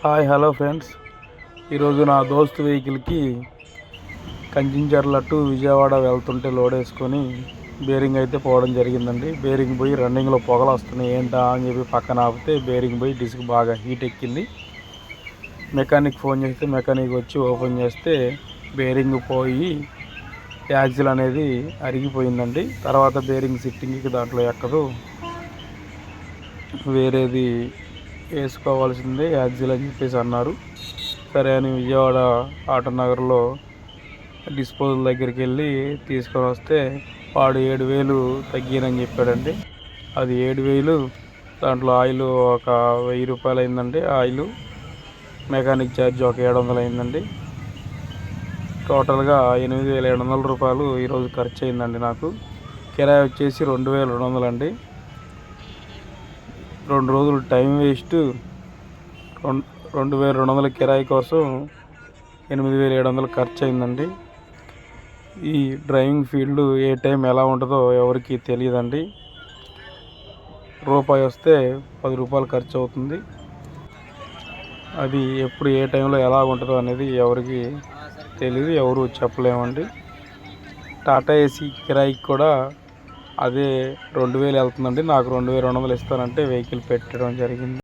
Hi hello friends, ఈరోజు నా దోస్తు వెహికల్కి కంచించర్ల టు విజయవాడ వెళ్తుంటే లోడ్ వేసుకొని బేరింగ్ అయితే పోవడం జరిగిందండి. బేరింగ్ పోయి రన్నింగ్లో పొగలు వస్తున్నాయి. ఏంటా అని చెప్పి పక్కన ఆపితే బేరింగ్ పోయి డిస్క్ బాగా హీట్ ఎక్కింది. మెకానిక్ ఫోన్ చేస్తే మెకానిక్ వచ్చి ఓపెన్ చేస్తే బేరింగ్ పోయి యాక్సిల్ అనేది అరిగిపోయిందండి. తర్వాత బేరింగ్ సిట్టింగ్కి దాంట్లో ఎక్కదు, వేరేది వేసుకోవాల్సిందే యాక్సిల్ అని చెప్పేసి అన్నారు. సరే అని విజయవాడ ఆటోనగర్లో డిస్పోజల్ దగ్గరికి వెళ్ళి తీసుకొని వస్తే వాడు 7,000 తగ్గినని చెప్పాడండి. అది 7,000, దాంట్లో ఆయిల్ ఒక 1,000 రూపాయలు అయిందండి. ఆయిల్ మెకానిక్ ఛార్జ్ ఒక 700 అయిందండి. టోటల్గా 8,700 రూపాయలు ఈరోజు ఖర్చు అయిందండి. నాకు కిరాయి వచ్చేసి 2,200 అండి. 2 రోజులు టైం వేస్ట్, 2,200 కిరాయి కోసం 8,700 ఖర్చు అయిందండి. ఈ డ్రైవింగ్ ఫీల్డ్ ఏ టైం ఎలా ఉంటుందో ఎవరికి తెలియదండి. రూపాయి వస్తే 10 రూపాయలు ఖర్చు అవుతుంది. అది ఎప్పుడు ఏ టైంలో ఎలా ఉంటుందో అనేది ఎవరికి తెలియదు, ఎవరు చెప్పలేమండి. టాటా ఏసీ కిరాయికి కూడా అదే 2,000 వెళ్తుందండి. నాకు 2,200 ఇస్తానంటే వెహికల్ పెట్టడం జరిగింది.